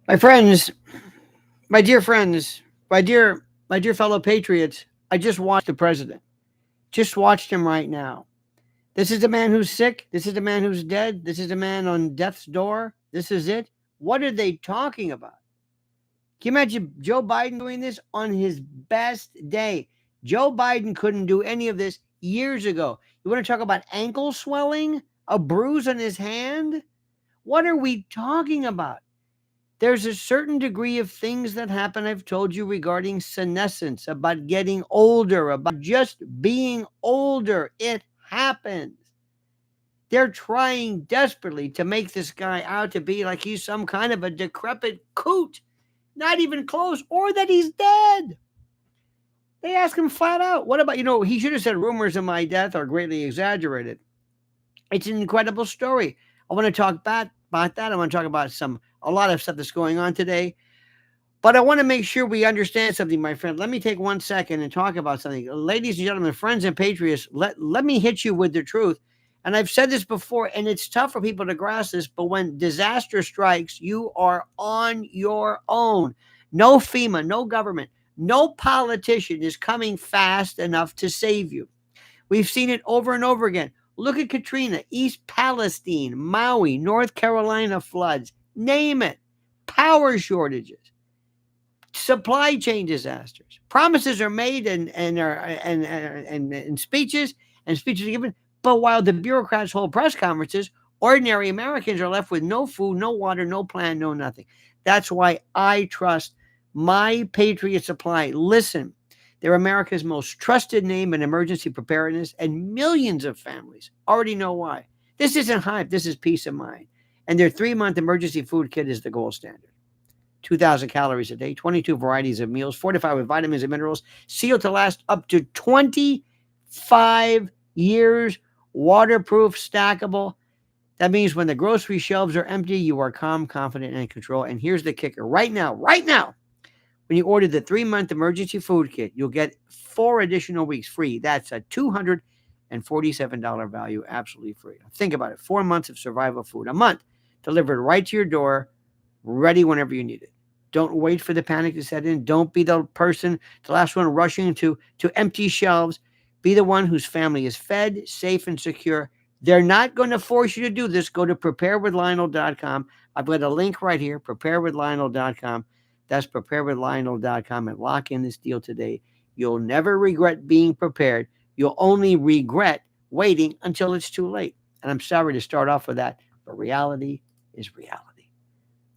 My friends, my dear friends, my dear fellow patriots, I just watched the president. Just watched him right now. This is the man who's sick. This is the man who's dead. This is the man on death's door. This is it. What are they talking about? Can you imagine Joe Biden doing this on his best day? Joe Biden couldn't do any of this years ago. You want to talk about ankle swelling? A bruise on his hand? What are we talking about? There's a certain degree of things that happen, I've told you, regarding senescence, about getting older, about just being older. It happens. They're trying desperately to make this guy out to be like he's some kind of a decrepit coot, not even close, or that he's dead. They ask him flat out, what about, he should have said rumors of my death are greatly exaggerated. It's an incredible story. I want to talk about that. I want to talk about a lot of stuff that's going on today. But I want to make sure we understand something, my friend. Let me take 1 second and talk about something. Ladies and gentlemen, friends and patriots, let me hit you with the truth. And I've said this before, and it's tough for people to grasp this, but when disaster strikes, you are on your own. No FEMA, no government, no politician is coming fast enough to save you. We've seen it over and over again. Look at Katrina, East Palestine, Maui, North Carolina floods, name it. Power shortages, supply chain disasters. Promises are made and speeches are given, but while the bureaucrats hold press conferences, ordinary Americans are left with no food, no water, no plan, no nothing. That's why I trust my Patriot Supply. Listen, they're America's most trusted name in emergency preparedness, and millions of families already know why. This isn't hype, this is peace of mind. And their 3-month emergency food kit is the gold standard. 2,000 calories a day, 22 varieties of meals, fortified with vitamins and minerals, sealed to last up to 25 years, waterproof, stackable. That means when the grocery shelves are empty, you are calm, confident, and in control. And here's the kicker. Right now, when you order the 3-month emergency food kit, you'll get 4 additional weeks free. That's a $247 value, absolutely free. Think about it. 4 months of survival food, a month, delivered right to your door, ready whenever you need it. Don't wait for the panic to set in. Don't be the person, the last one rushing to empty shelves. Be the one whose family is fed, safe, and secure. They're not going to force you to do this. Go to preparedwithlionel.com. I've got a link right here, preparedwithlionel.com. That's preparedwithlionel.com, and lock in this deal today. You'll never regret being prepared. You'll only regret waiting until it's too late. And I'm sorry to start off with that, but reality is reality.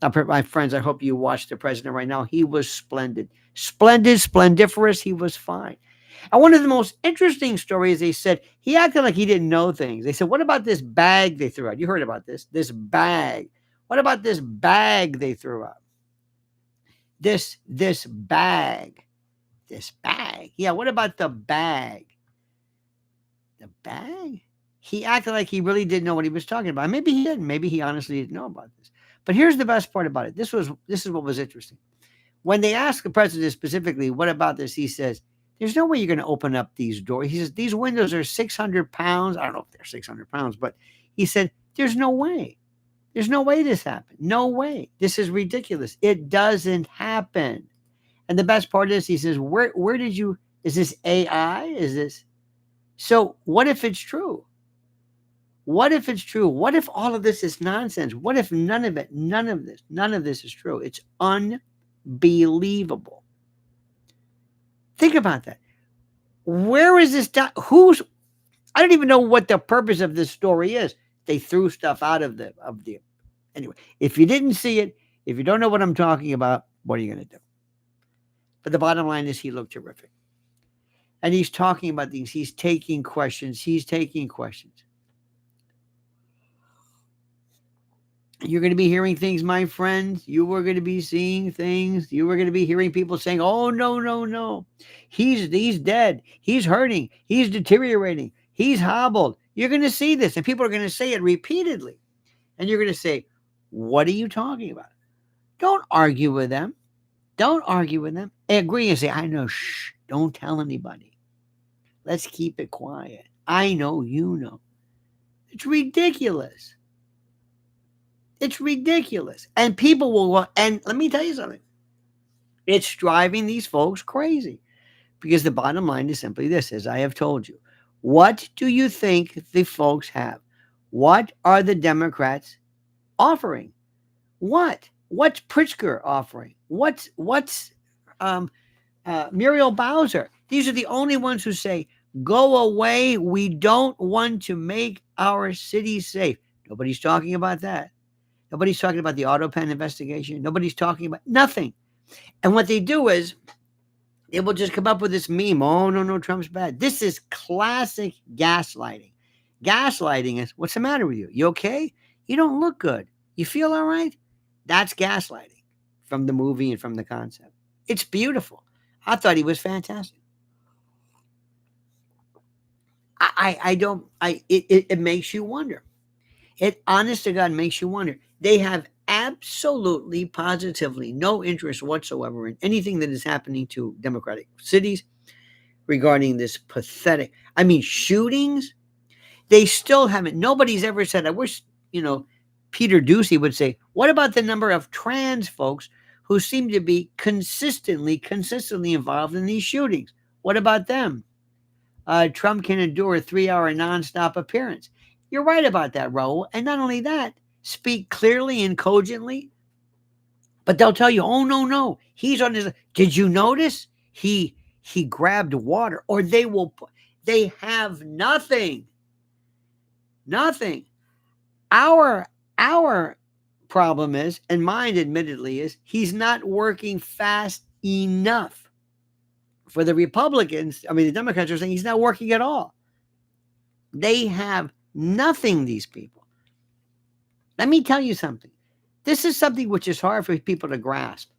Now, my friends, I hope you watched the president right now. He was splendid, splendiferous. He was fine. And one of the most interesting stories, they said he acted like he didn't know things. They said, "What about this bag they threw out? You heard about this? This bag. What about this bag they threw out? This bag, this bag. Yeah. What about the bag? The bag." He acted like he really didn't know what he was talking about. Maybe he didn't. Maybe he honestly didn't know about this. But here's the best part about it. This is what was interesting. When they asked the president specifically, what about this? He says, there's no way you're going to open up these doors. He says, these windows are 600 pounds. I don't know if they're 600 pounds, but he said, there's no way. There's no way this happened. No way. This is ridiculous. It doesn't happen. And the best part is, he says, where did you, is this AI? Is this? So what if it's true? What if it's true? What if all of this is nonsense? What if none of this is true? It's unbelievable. Think about that. Where is this? I don't even know what the purpose of this story is. They threw stuff out of the. Anyway, if you didn't see it, if you don't know what I'm talking about, what are you going to do? But the bottom line is, he looked terrific. And he's talking about things. He's taking questions. You're going to be hearing things, my friends. You are going to be seeing things. You are going to be hearing people saying, "Oh, no, no, no. He's dead. He's hurting. He's deteriorating. He's hobbled." You're going to see this, and people are going to say it repeatedly. And you're going to say, "What are you talking about?" Don't argue with them. Don't argue with them. Agree and say, "I know. Shh. Don't tell anybody. Let's keep it quiet. I know you know." It's ridiculous. It's ridiculous. And people will, and let me tell you something. It's driving these folks crazy because the bottom line is simply this, as I have told you. What do you think the folks have? What are the Democrats offering? What? What's Pritzker offering? What's um, Muriel Bowser? These are the only ones who say, go away. We don't want to make our cities safe. Nobody's talking about that. Nobody's talking about the AutoPen investigation. Nobody's talking about nothing. And what they do is they will just come up with this meme. Oh, no, no, Trump's bad. This is classic gaslighting. Gaslighting is, what's the matter with you? You okay? You don't look good. You feel all right? That's gaslighting from the movie and from the concept. It's beautiful. I thought he was fantastic. I don't, it makes you wonder. It, honest to God, makes you wonder. They have absolutely, positively no interest whatsoever in anything that is happening to Democratic cities regarding this pathetic, I mean, shootings. They still haven't, nobody's ever said, I wish, Peter Ducey would say, what about the number of trans folks who seem to be consistently involved in these shootings? What about them? Trump can endure a 3-hour nonstop appearance. You're right about that, Raul. And not only that, speak clearly and cogently, but they'll tell you, oh, no, no, he's on his, did you notice? He grabbed water, or they have nothing. Nothing. Our problem is, and mine admittedly is, he's not working fast enough. For the Republicans, I mean, the Democrats are saying he's not working at all. They have nothing, these people. Let me tell you something. This is something which is hard for people to grasp.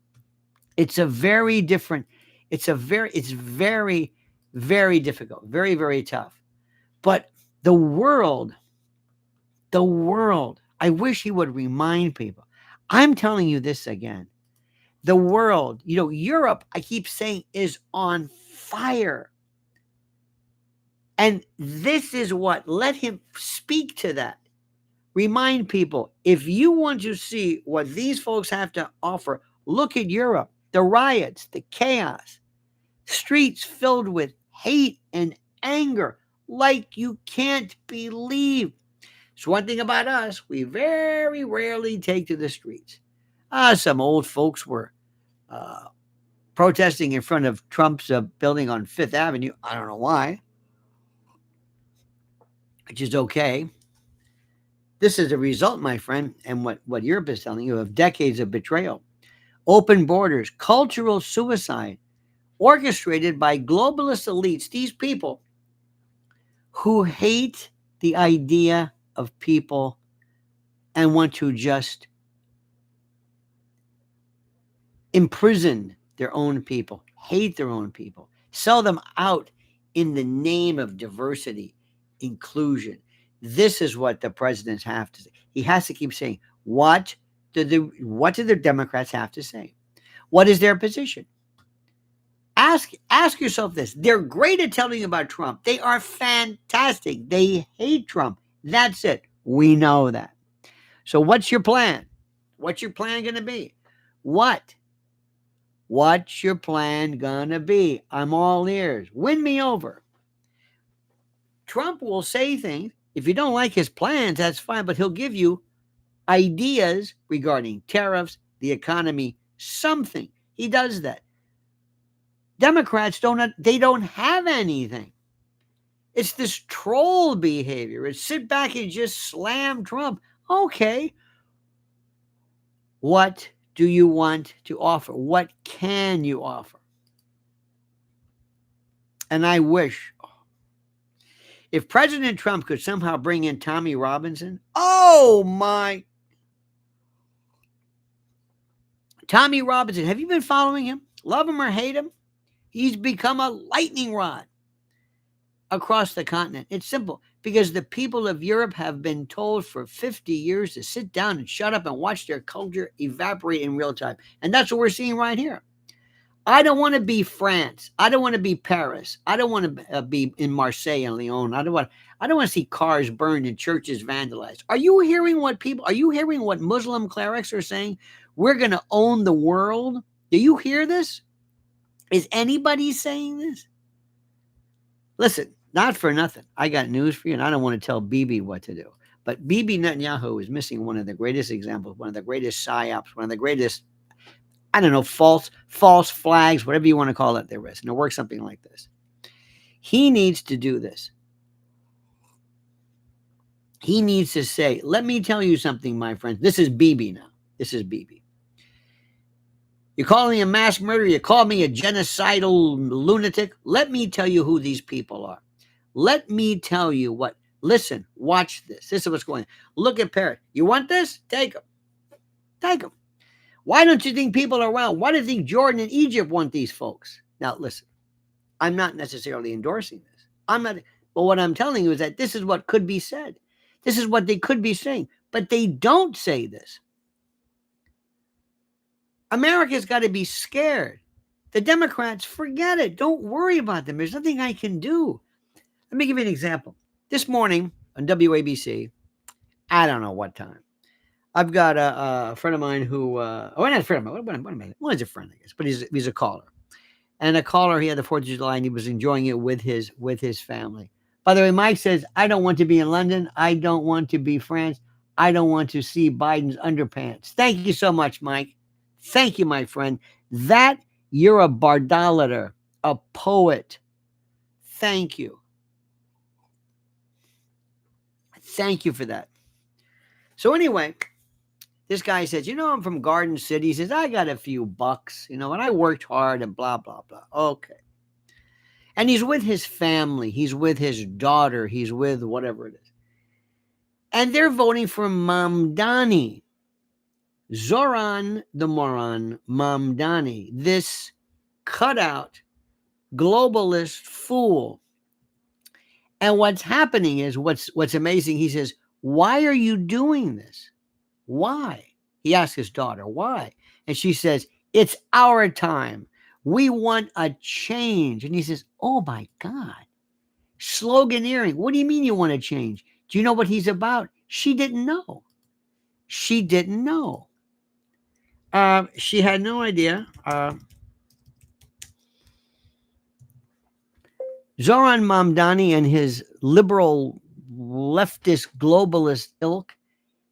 It's a very different, it's very, very difficult, very, very tough. But the world, I wish he would remind people. I'm telling you this again. The world, Europe, I keep saying, is on fire. And this is what, let him speak to that. Remind people, if you want to see what these folks have to offer, look at Europe, the riots, the chaos, streets filled with hate and anger like you can't believe. It's one thing about us, we very rarely take to the streets. Some old folks were protesting in front of Trump's building on Fifth Avenue. I don't know why, which is okay. This is a result, my friend, and what Europe is telling you, of decades of betrayal. Open borders, cultural suicide, orchestrated by globalist elites, these people who hate the idea of people and want to just imprison their own people, hate their own people, sell them out in the name of diversity, inclusion. This is what the presidents have to say. He has to keep saying, what do the Democrats have to say? What is their position? Ask yourself this. They're great at telling you about Trump. They are fantastic. They hate Trump. That's it. We know that. So what's your plan? What's your plan going to be? What's your plan going to be? I'm all ears. Win me over. Trump will say things. If you don't like his plans, that's fine, but he'll give you ideas regarding tariffs, the economy, something. He does that. Democrats don't have anything. It's this troll behavior. It's sit back and just slam Trump. Okay. What do you want to offer? What can you offer? And I wish, if President Trump could somehow bring in Tommy Robinson, oh my. Tommy Robinson, have you been following him? Love him or hate him? He's become a lightning rod across the continent. It's simple, because the people of Europe have been told for 50 years to sit down and shut up and watch their culture evaporate in real time. And that's what we're seeing right here. I don't want to be France. I don't want to be Paris. I don't want to be in Marseille and Lyon. I don't want to see cars burned and churches vandalized. Are you hearing what Muslim clerics are saying? We're going to own the world. Do you hear this? Is anybody saying this? Listen, not for nothing. I got news for you, and I don't want to tell Bibi what to do. But Bibi Netanyahu is missing one of the greatest examples, one of the greatest psyops, one of the greatest, I don't know, false flags, whatever you want to call it, there is. And it works something like this. He needs to do this. He needs to say, let me tell you something, my friends. This is Bibi now. This is Bibi. You call me a mass murderer. You call me a genocidal lunatic. Let me tell you who these people are. Let me tell you what. Listen, watch this. This is what's going on. Look at Paris. You want this? Take them. Take them. Why don't you think people are around? Why do you think Jordan and Egypt want these folks? Now, listen, I'm not necessarily endorsing this. But what I'm telling you is that this is what could be said. This is what they could be saying. But they don't say this. America's got to be scared. The Democrats, forget it. Don't worry about them. There's nothing I can do. Let me give you an example. This morning on WABC, I don't know what time, I've got a friend of mine who, not a friend of mine, well, he's a friend, I guess, but he's a caller. And a caller, he had the 4th of July, and he was enjoying it with his family. By the way, Mike says, I don't want to be in London. I don't want to be France. I don't want to see Biden's underpants. Thank you so much, Mike. Thank you, my friend. That you're a bardolator, a poet. Thank you. Thank you for that. So anyway, this guy says, I'm from Garden City. He says, I got a few bucks, and I worked hard and blah, blah, blah. Okay. And he's with his family. He's with his daughter. He's with whatever it is. And they're voting for Mamdani. Zoran the moron Mamdani, this cutout globalist fool. And what's happening is what's amazing. He says, why are you doing this? Why? He asks his daughter, why? And she says, it's our time. We want a change. And he says, oh my God, sloganeering. What do you mean you want to change? Do you know what he's about? She didn't know. She didn't know. She had no idea. Zoran Mamdani and his liberal, leftist, globalist ilk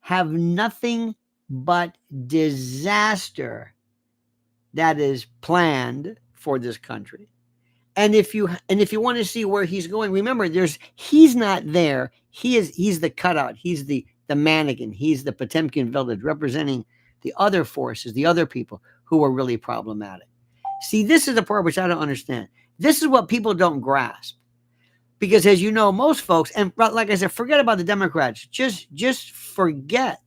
have nothing but disaster that is planned for this country. And if you want to see where he's going, remember, he's not there. He's the cutout. He's the mannequin. He's the Potemkin village representing the other forces, the other people who are really problematic. See, this is the part which I don't understand. This is what people don't grasp. Because as you know, most folks, and like I said, forget about the Democrats. Just forget.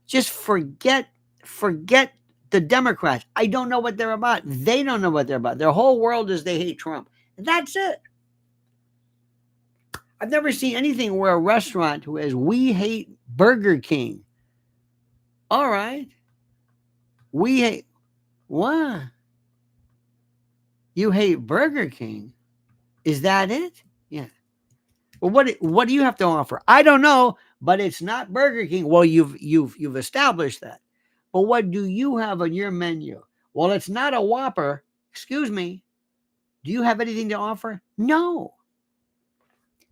Just forget the Democrats. I don't know what they're about. They don't know what they're about. Their whole world is they hate Trump. That's it. I've never seen anything where a restaurant who has, we hate Burger King. All right. We hate, what? You hate Burger King? Is that it? Yeah. Well, what do you have to offer? I don't know, but it's not Burger King. Well, you've established that. But what do you have on your menu? Well, it's not a Whopper. Excuse me. Do you have anything to offer? No.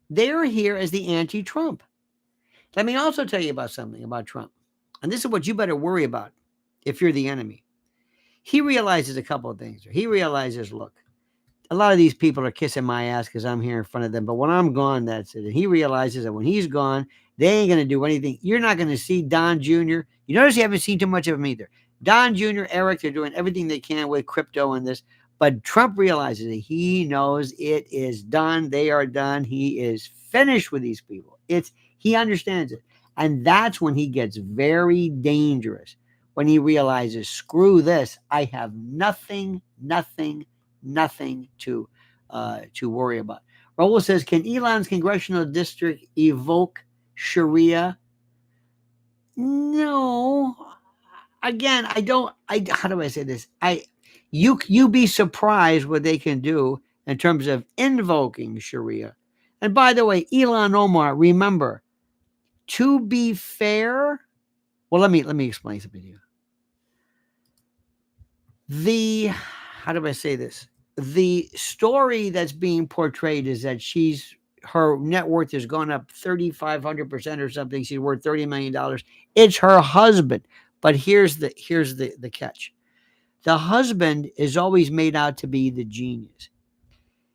They're here as the anti-Trump. Let me also tell you about something about Trump. And this is what you better worry about if you're the enemy. He realizes a couple of things. He realizes, look, a lot of these people are kissing my ass because I'm here in front of them. But when I'm gone, that's it. And he realizes that when he's gone, they ain't going to do anything. You're not going to see Don Jr. You notice you haven't seen too much of him either. Don Jr., Eric, they're doing everything they can with crypto and this. But Trump realizes that he knows it is done. They are done. He is finished with these people. He understands it. And that's when he gets very dangerous. When he realizes, screw this. I have nothing to worry about. Raul says, can Elon's congressional district evoke Sharia? No. Again, how do I say this? You be surprised what they can do in terms of invoking Sharia. And by the way, Elon Omar, remember, to be fair, well, let me explain something to you. How do I say this? The story that's being portrayed is that her net worth has gone up 3,500% or something. She's worth $30 million. It's her husband. But here's the catch. The husband is always made out to be the genius.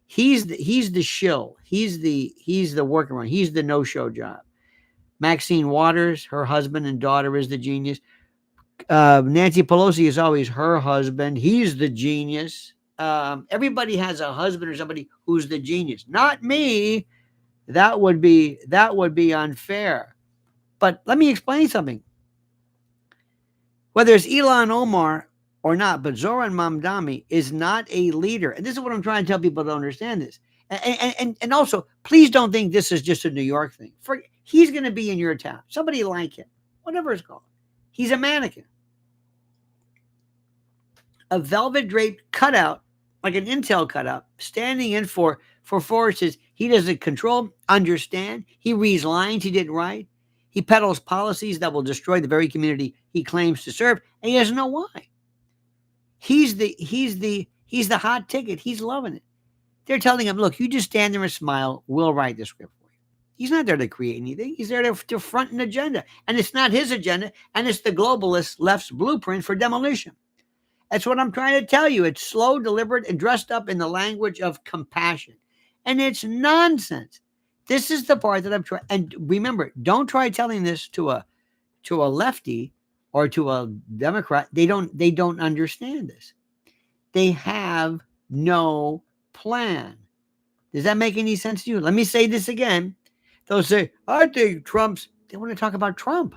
He's the shill. He's the workaround. He's the no-show job. Maxine Waters, her husband and daughter, is the genius. Nancy Pelosi is always her husband. He's the genius. Everybody has a husband or somebody who's the genius. Not me. That would be unfair. But let me explain something. Whether it's Elon Omar or not, but Zoran Mamdani is not a leader. And this is what I'm trying to tell people to understand this. And also, please don't think this is just a New York thing. He's going to be in your town. Somebody like him, whatever it's called. He's a mannequin. A velvet draped cutout, like an Intel cutout, standing in for forces he doesn't control, understand. He reads lines he didn't write. He peddles policies that will destroy the very community he claims to serve, and he doesn't know why. He's the hot ticket. He's loving it. They're telling him, look, you just stand there and smile. We'll write the script for you. He's not there to create anything. He's there to front an agenda. And it's not his agenda, and it's the globalist left's blueprint for demolition. That's what I'm trying to tell you. It's slow, deliberate, and dressed up in the language of compassion. And it's nonsense. This is the part that I'm trying. And remember, don't try telling this to a lefty or to a Democrat. They don't understand this. They have no plan. Does that make any sense to you? Let me say this again. They'll say, I think they want to talk about Trump.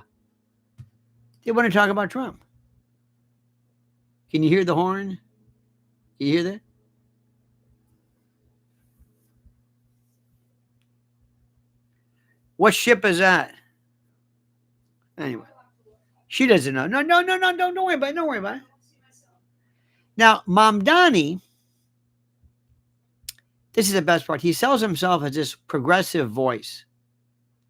They want to talk about Trump. Can you hear the horn? Can you hear that? What ship is that? Anyway, she doesn't know. No, don't worry about it. Don't worry about it. Now, Mamdani, this is the best part. He sells himself as this progressive voice.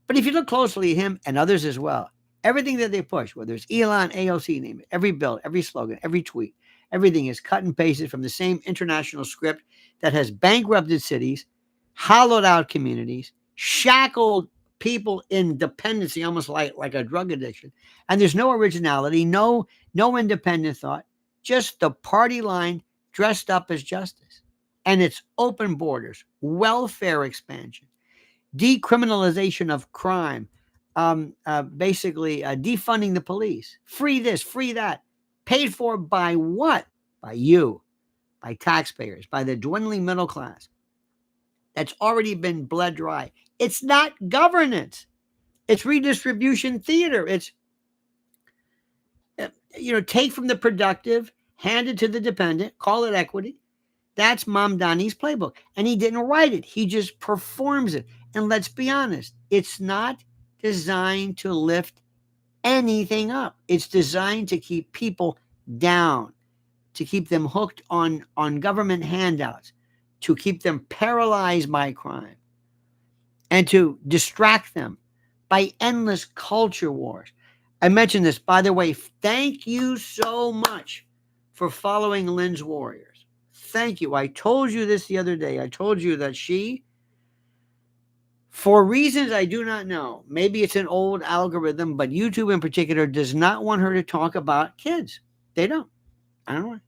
But if you look closely at him and others as well, everything that they push, whether it's Elon, AOC, name it, every bill, every slogan, every tweet, everything is cut and pasted from the same international script that has bankrupted cities, hollowed out communities, shackled people in dependency, almost like a drug addiction. And there's no originality, no independent thought, just the party line dressed up as justice. And it's open borders, welfare expansion, decriminalization of crime, basically defunding the police, free this, free that, paid for by what? By you, by taxpayers, by the dwindling middle class that's already been bled dry. It's not governance. It's redistribution theater. It's, take from the productive, hand it to the dependent, call it equity. That's Mamdani's playbook. And he didn't write it. He just performs it. And let's be honest, it's not designed to lift anything up. It's designed to keep people down, to keep them hooked on government handouts, to keep them paralyzed by crime, and to distract them by endless culture wars. I mentioned this, by the way. Thank you so much for following Lynn's Warriors. Thank you. I told you this the other day. I told you that she, for reasons I do not know, maybe it's an old algorithm, but YouTube in particular does not want her to talk about kids. They don't. I don't know why.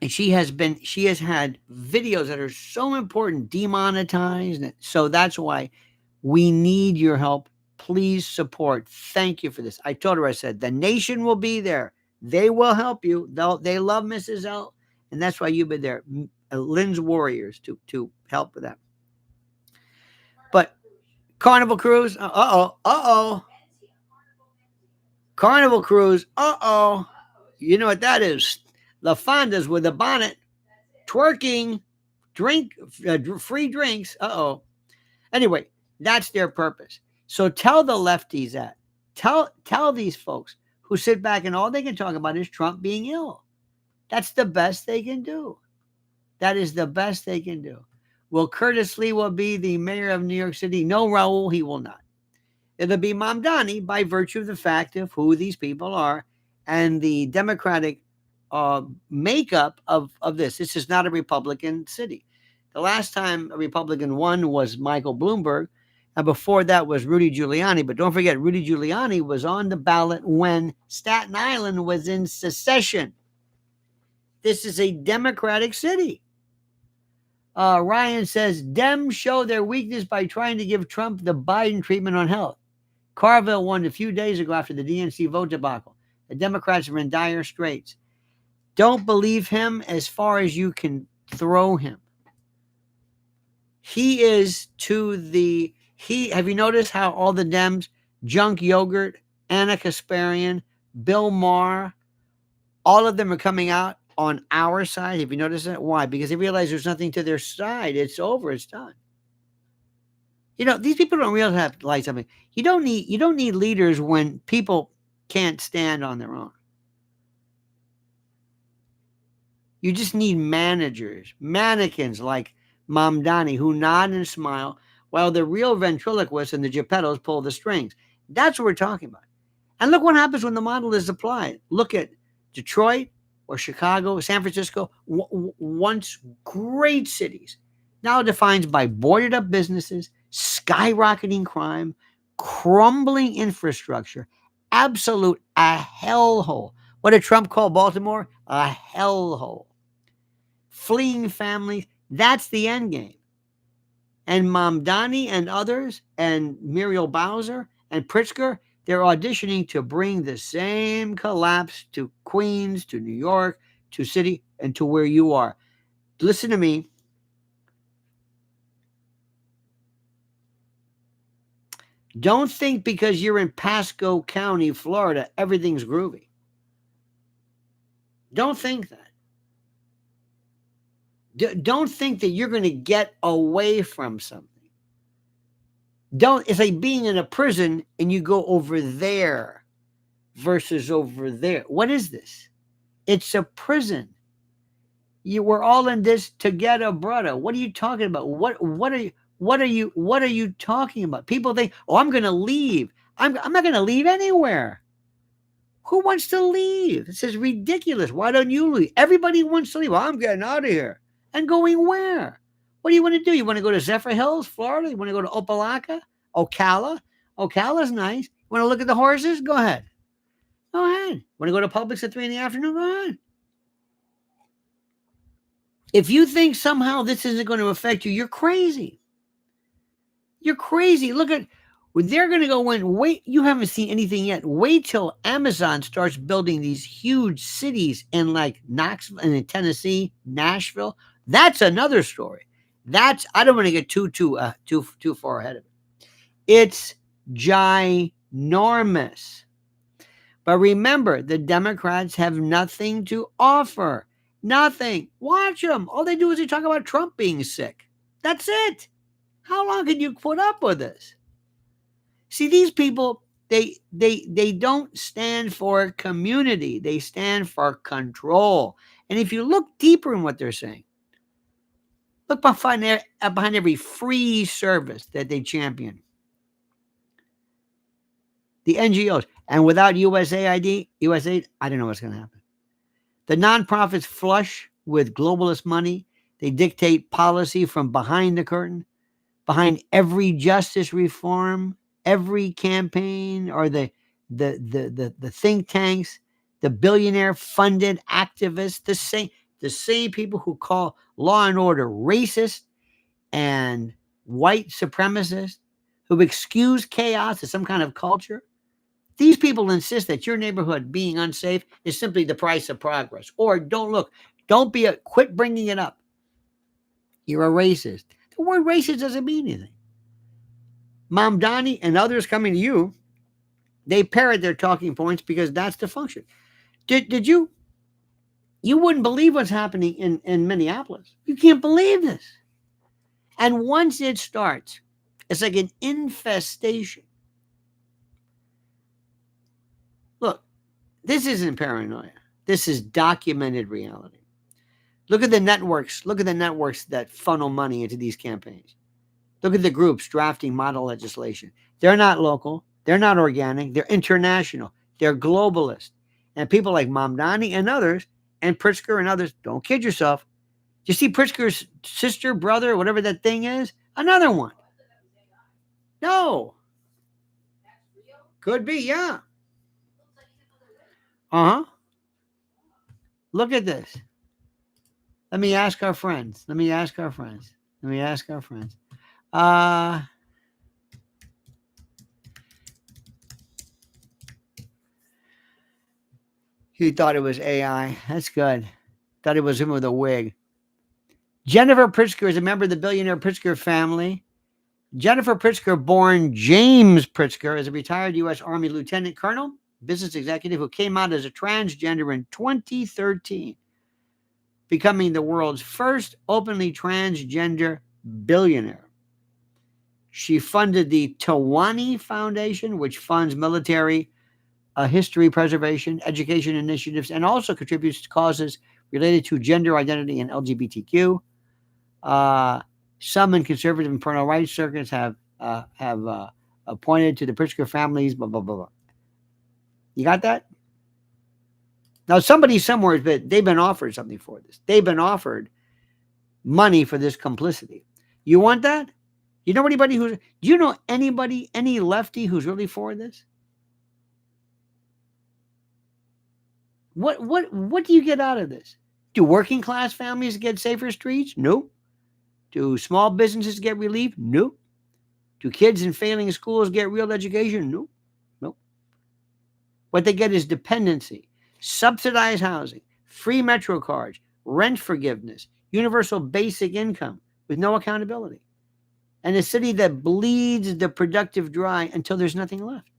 And she has had videos that are so important demonetized. So that's why we need your help. Please support. Thank you for this. I told her, I said, the nation will be there. They will help you. They love Mrs. L. And that's why you've been there. Lynn's Warriors to help with that. But Carnival Cruise. Carnival Cruise. You know what that is? La Fondas with a bonnet, twerking, free drinks. Anyway, that's their purpose. So tell the lefties that. Tell these folks who sit back and all they can talk about is Trump being ill. That's the best they can do. That is the best they can do. Will Curtis Lee will be the mayor of New York City? No, Raul, he will not. It'll be Mamdani by virtue of the fact of who these people are and the Democratic makeup of this. This is not a Republican city. The last time a Republican won was Michael Bloomberg, and before that was Rudy Giuliani. But don't forget, Rudy Giuliani was on the ballot when Staten Island was in secession. This is a Democratic city. Ryan says, Dems show their weakness by trying to give Trump the Biden treatment on health. Carville won a few days ago after the DNC vote debacle. The Democrats are in dire straits. Don't believe him as far as you can throw him. He is to the... Have you noticed how all the Dems, Junk Yogurt, Anna Kasparian, Bill Maher, all of them are coming out on our side? Have you noticed that? Why? Because they realize there's nothing to their side. It's over. It's done. These people don't realize something. You don't need leaders when people can't stand on their own. You just need managers, mannequins like Mamdani, who nod and smile while the real ventriloquists and the Geppettos pull the strings. That's what we're talking about. And look what happens when the model is applied. Look at Detroit or Chicago, San Francisco, once great cities, now defined by boarded up businesses, skyrocketing crime, crumbling infrastructure, absolute a hellhole. What did Trump call Baltimore? A hellhole. Fleeing families, that's the end game. And Mamdani and others, and Muriel Bowser and Pritzker, they're auditioning to bring the same collapse to Queens, to New York, to city, and to where you are. Listen to me. Don't think because you're in Pasco County, Florida, everything's groovy. Don't think that. Don't think that you're going to get away from something. It's like being in a prison and you go over there versus over there. What is this? It's a prison. We're all in this together, brother. What are you talking about? What are you talking about? People think, oh, I'm going to leave. I'm not going to leave anywhere. Who wants to leave? This is ridiculous. Why don't you leave? Everybody wants to leave. Well, I'm getting out of here. And going where? What do you want to do? You want to go to Zephyr Hills, Florida? You want to go to Opelika? Ocala? Ocala's nice. You want to look at the horses? Go ahead. Go ahead. Want to go to Publix at 3 PM? Go ahead. If you think somehow this isn't going to affect you, you're crazy. You're crazy. Look at... They're going to go in. Wait, you haven't seen anything yet. Wait till Amazon starts building these huge cities in like Knoxville and in Tennessee, Nashville. That's another story. I don't want to get too far ahead of it. It's ginormous. But remember, the Democrats have nothing to offer. Nothing. Watch them. All they do is they talk about Trump being sick. That's it. How long can you put up with this? See, these people, they don't stand for community. They stand for control. And if you look deeper in what they're saying, look behind every free service that they champion. The NGOs. And without USAID, I don't know what's going to happen. The nonprofits flush with globalist money. They dictate policy from behind the curtain, behind every justice reform, every campaign, or the think tanks, the billionaire funded activists, the same people who call law and order racist and white supremacist, who excuse chaos as some kind of culture. These people insist that your neighborhood being unsafe is simply the price of progress. Or quit bringing it up. You're a racist. The word racist doesn't mean anything. Mamdani and others coming to you, they parrot their talking points because that's the function. Did you wouldn't believe what's happening in Minneapolis. You can't believe this. And once it starts, it's like an infestation. Look, This isn't paranoia. This is documented reality. Look at the networks. Look at the networks that funnel money into these campaigns. Look at the groups drafting model legislation. They're not local. They're not organic. They're international. They're globalist. And people like Mamdani and others, and Pritzker and others, don't kid yourself. You see Pritzker's sister, brother, whatever that thing is? Another one. No. Could be, yeah. Uh-huh. Look at this. Let me ask our friends. He thought it was AI. That's good. Thought it was him with a wig. Jennifer Pritzker is a member of the billionaire Pritzker family. Jennifer Pritzker, born James Pritzker, is a retired U.S. Army lieutenant colonel, business executive who came out as a transgender in 2013, becoming the world's first openly transgender billionaire. She funded the Tawani Foundation, which funds military history preservation, education initiatives, and also contributes to causes related to gender identity and LGBTQ. Some in conservative and parental rights circuits have appointed to the Pritzker families, blah, blah, blah, blah. You got that? Now, somebody somewhere, they've been offered something for this. They've been offered money for this complicity. You want that? You know anybody do you know anybody, any lefty who's really for this? What do you get out of this? Do working class families get safer streets? Nope. Do small businesses get relief? Nope. Do kids in failing schools get real education? Nope. Nope. What they get is dependency, subsidized housing, free metro cards, rent forgiveness, universal basic income with no accountability, and a city that bleeds the productive dry until there's nothing left.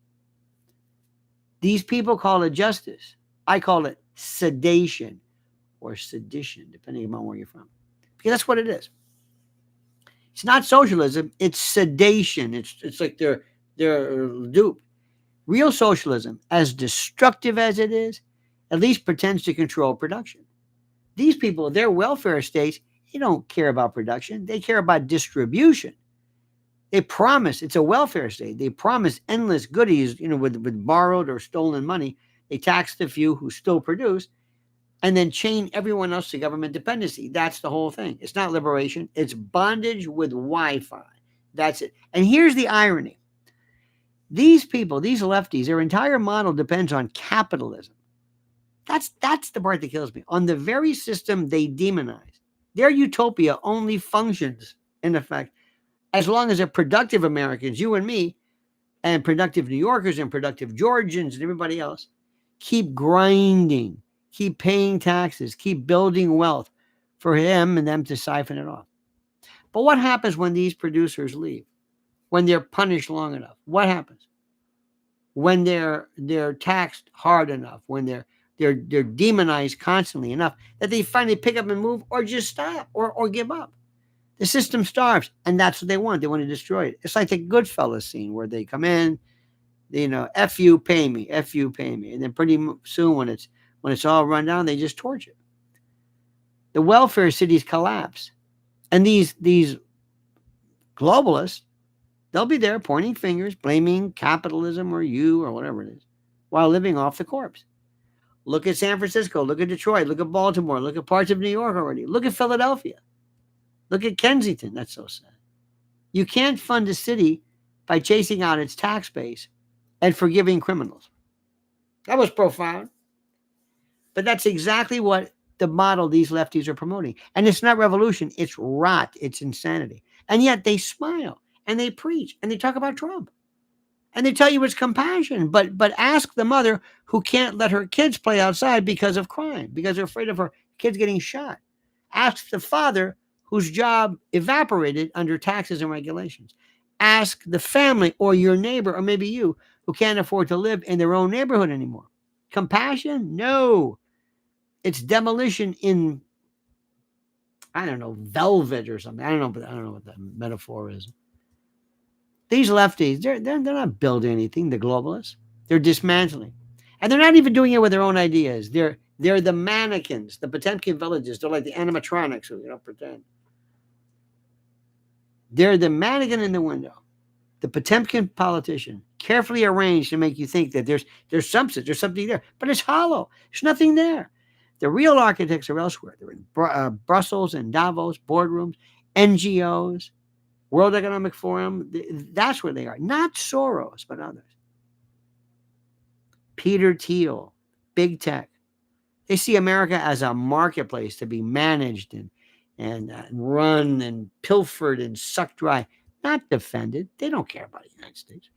These people call it justice. I call it sedation or sedition, depending upon where you're from. Because that's what it is. It's not socialism, it's sedation. It's like they're duped. Real socialism, as destructive as it is, at least pretends to control production. These people, their welfare states, they don't care about production. They care about distribution. They promise, it's a welfare state. They promise endless goodies, with borrowed or stolen money. They tax the few who still produce and then chain everyone else to government dependency. That's the whole thing. It's not liberation. It's bondage with Wi-Fi. That's it. And here's the irony. These people, these lefties, their entire model depends on capitalism. That's the part that kills me. On the very system they demonize. Their utopia only functions, in effect, as long as the productive Americans, you and me, and productive New Yorkers and productive Georgians and everybody else, keep grinding, keep paying taxes, keep building wealth for him and them to siphon it off. But what happens when these producers leave? When they're punished long enough? What happens? When they're taxed hard enough, when they're demonized constantly enough that they finally pick up and move or just stop or give up. The system starves, and that's what they want. They want to destroy it. It's like the Goodfellas scene where they come in, F you, pay me, F you, pay me. And then pretty soon when it's all run down, they just torch it. The welfare cities collapse. And these globalists, they'll be there pointing fingers, blaming capitalism or you or whatever it is, while living off the corpse. Look at San Francisco. Look at Detroit. Look at Baltimore. Look at parts of New York already. Look at Philadelphia. Look at Kensington. That's so sad. You can't fund a city by chasing out its tax base and forgiving criminals. That was profound. But that's exactly what the model these lefties are promoting. And it's not revolution. It's rot. It's insanity. And yet they smile and they preach and they talk about Trump. And they tell you it's compassion. But ask the mother who can't let her kids play outside because of crime, because they're afraid of her kids getting shot. Ask the father whose job evaporated under taxes and regulations. Ask the family or your neighbor or maybe you who can't afford to live in their own neighborhood anymore. Compassion? No. It's demolition in, I don't know, velvet or something. I don't know what that metaphor is. These lefties, they're not building anything, the globalists. They're dismantling. And they're not even doing it with their own ideas. They're the mannequins, the Potemkin villages. They're like the animatronics who pretend. They're the mannequin in the window, the Potemkin politician, carefully arranged to make you think that there's something there, but it's hollow. There's nothing there. The real architects are elsewhere. They're in Brussels and Davos, boardrooms, NGOs, World Economic Forum. That's where they are. Not Soros, but others. Peter Thiel, big tech. They see America as a marketplace to be managed and run and pilfered and sucked dry, not defended. They don't care about the United States.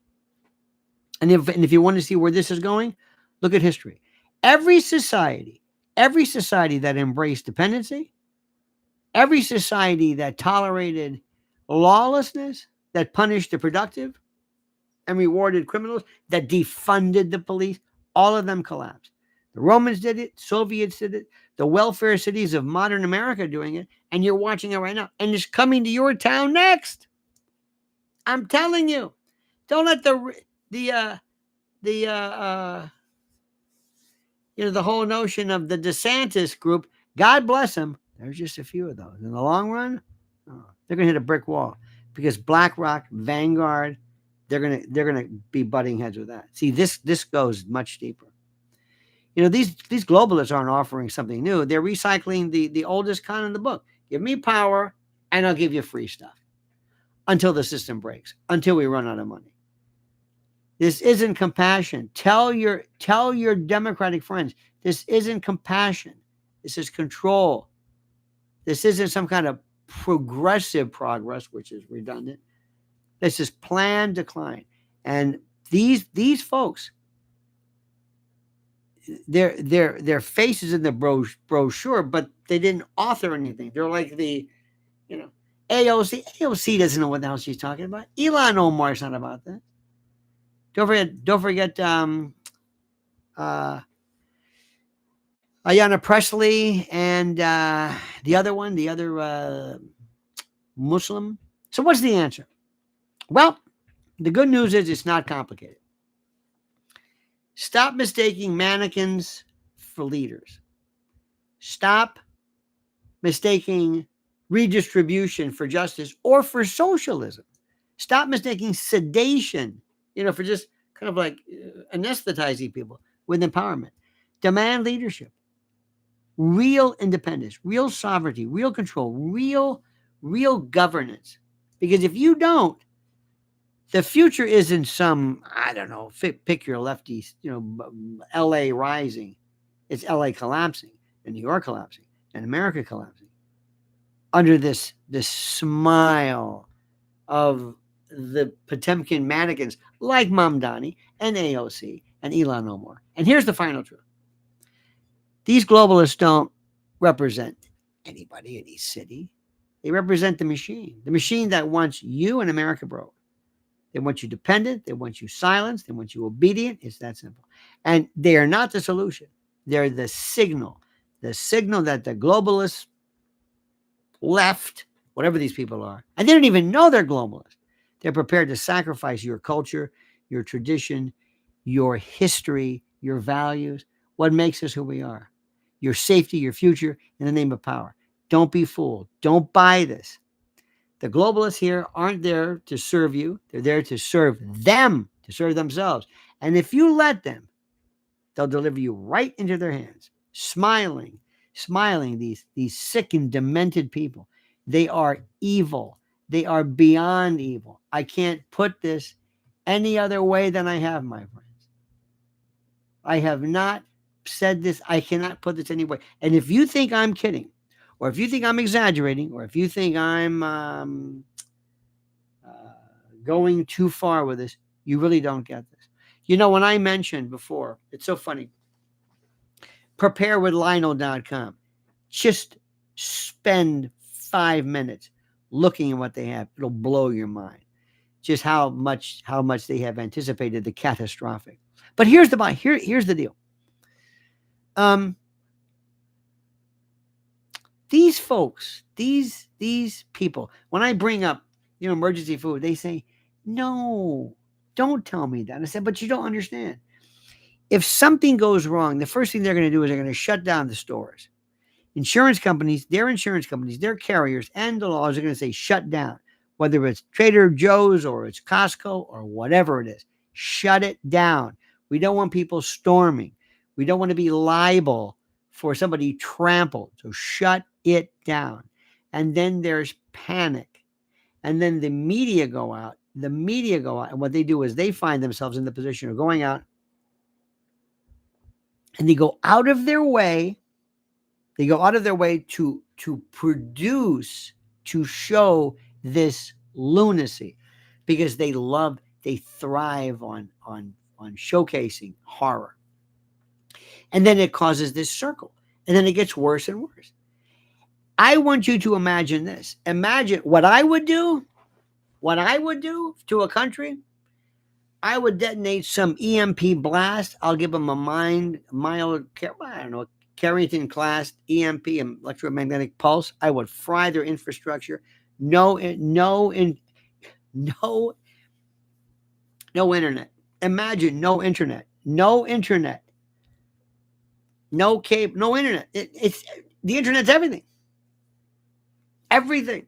And if you want to see where this is going, look at history. Every society that embraced dependency, every society that tolerated lawlessness, that punished the productive and rewarded criminals, that defunded the police, all of them collapsed. The Romans did it, Soviets did it, the welfare cities of modern America are doing it, and you're watching it right now. And it's coming to your town next. I'm telling you. Don't let the whole notion of the DeSantis group, God bless them, there's just a few of those. In the long run, they're going to hit a brick wall because BlackRock, Vanguard, they're going to be butting heads with that. See, this goes much deeper. These globalists aren't offering something new. They're recycling the oldest con in the book. Give me power, and I'll give you free stuff until the system breaks, until we run out of money. This isn't compassion. Tell your Democratic friends, this isn't compassion. This is control. This isn't some kind of progressive progress, which is redundant. This is planned decline. And these folks, their faces in the brochure, but they didn't author anything. They're like the, AOC. AOC doesn't know what the hell she's talking about. Elon Omar's not about that. Don't forget Ayanna Presley and the other Muslim. So what's the answer? Well, the good news is it's not complicated. Stop mistaking mannequins for leaders. Stop mistaking redistribution for justice or for socialism. Stop mistaking sedation, for just kind of like anesthetizing people with empowerment. Demand leadership, real independence, real sovereignty, real control, real governance. Because if you don't, the future isn't some, I don't know, pick your lefties, LA rising. It's LA collapsing and New York collapsing and America collapsing under this smile of the Potemkin mannequins like Mamdani and AOC and Elon Omar. And here's the final truth. These globalists don't represent anybody, any city. They represent the machine that wants you in America broke. They want you dependent. They want you silenced. They want you obedient. It's that simple. And they are not the solution. They're the signal that the globalists left, whatever these people are, and they don't even know they're globalists. They're prepared to sacrifice your culture, your tradition, your history, your values, what makes us who we are, your safety, your future, in the name of power. Don't be fooled. Don't buy this. The globalists here aren't there to serve you. They're there to serve them, to serve themselves. And if you let them, they'll deliver you right into their hands, smiling, these sick and demented people. They are evil. They are beyond evil. I can't put this any other way than I have, my friends. I have not said this. I cannot put this any way. And if you think I'm kidding, or if you think I'm exaggerating, or if you think I'm going too far with this, you really don't get this. When I mentioned before, it's so funny. Preparewithlionel.com. Just spend 5 minutes looking at what they have. It'll blow your mind. Just how much they have anticipated the catastrophic. But here's the deal. These folks, these people, when I bring up, emergency food, they say, no, don't tell me that. I said, but you don't understand. If something goes wrong, the first thing they're going to do is they're going to shut down the stores. Insurance companies, their carriers, and the laws are going to say shut down, whether it's Trader Joe's or it's Costco or whatever it is. Shut it down. We don't want people storming. We don't want to be liable for somebody trampled. So shut it down. And then there's panic. And then the media go out. And what they do is they find themselves in the position of going out and they go out of their way. They go out of their way to produce, to show this lunacy, because they thrive on showcasing horror. And then it causes this circle. And then it gets worse and worse. I want you to imagine this. Imagine what I would do to a country. I would detonate some EMP blast. I'll give them a mild, I don't know, Carrington class EMP, electromagnetic pulse. I would fry their infrastructure. No internet. Imagine no internet. No cable, no internet. It's the internet's everything. Everything.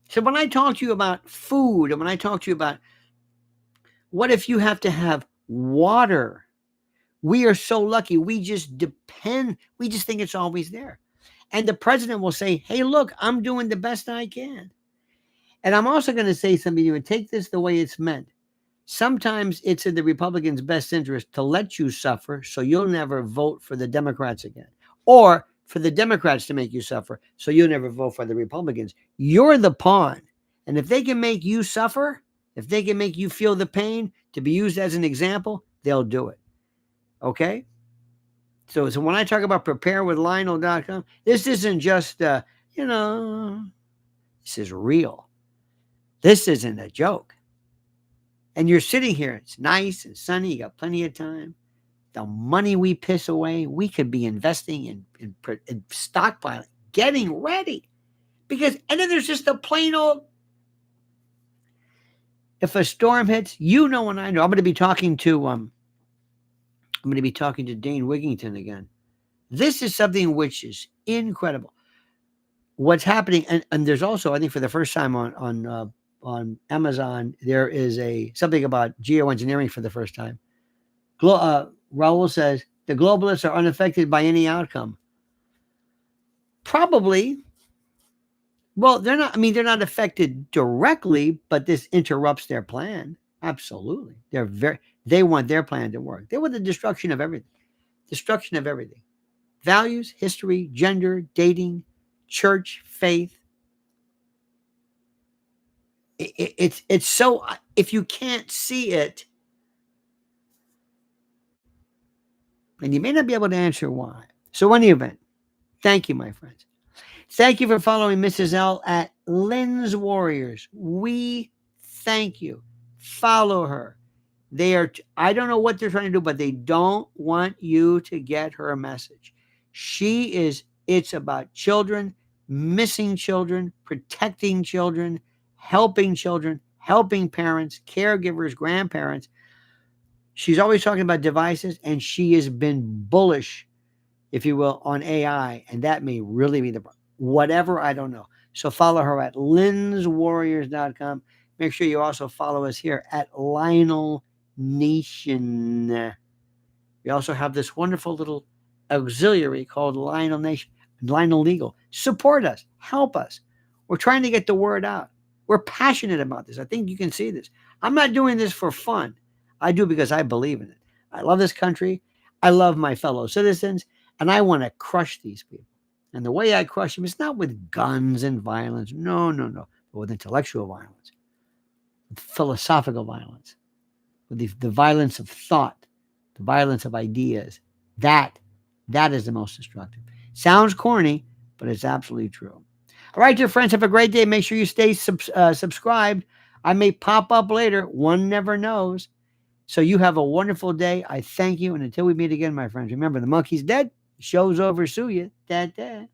So when I talk to you about food, and when I talk to you about what if you have to have water, we are so lucky. We just depend. We just think it's always there. And the president will say, hey, look, I'm doing the best I can. And I'm also going to say something to you, and take this the way it's meant. Sometimes it's in the Republicans' best interest to let you suffer so you'll never vote for the Democrats again. Or for the Democrats to make you suffer so you'll never vote for the Republicans. You're the pawn. And if they can make you suffer, if they can make you feel the pain to be used as an example, they'll do it. Okay? So when I talk about preparewithlionel.com, this isn't just, this is real. This isn't a joke. And you're sitting here, it's nice and sunny, you got plenty of time. The money we piss away, we could be investing in stockpiling, getting ready. And then there's just a plain old, if a storm hits, and I know, I'm going to be talking to Dane Wigington again. This is something which is incredible. What's happening, and there's also, I think for the first time on Amazon, there is something about geoengineering for the first time. Raul says the globalists are unaffected by any outcome. Probably. Well, they're not. I mean, they're not affected directly, but this interrupts their plan. Absolutely, they want their plan to work. They want the destruction of everything. Values, history, gender, dating, church, faith. It's so. If you can't see it, and you may not be able to answer why. So, in any event, thank you, my friends. Thank you for following Mrs. L at Lynn's Warriors. We thank you. Follow her. I don't know what they're trying to do, but they don't want you to get her message. It's about children, missing children, protecting children, helping parents, caregivers, grandparents. She's always talking about devices, and she has been bullish, if you will, on AI, and that may really be the problem. Whatever, I don't know. So follow her at linswarriors.com. Make sure you also follow us here at Lionel Nation. We also have this wonderful little auxiliary called Lionel Nation, Lionel Legal. Support us. Help us. We're trying to get the word out. We're passionate about this. I think you can see this. I'm not doing this for fun. I do because I believe in it. I love this country. I love my fellow citizens. And I want to crush these people. And the way I crush them is not with guns and violence. No. But with intellectual violence, with philosophical violence, with the violence of thought, the violence of ideas. That is the most destructive. Sounds corny, but it's absolutely true. All right, dear friends, have a great day. Make sure you stay subscribed. I may pop up later. One never knows. So you have a wonderful day. I thank you. And until we meet again, my friends, remember, the monkey's dead. Show's over. Sue you. Da, da.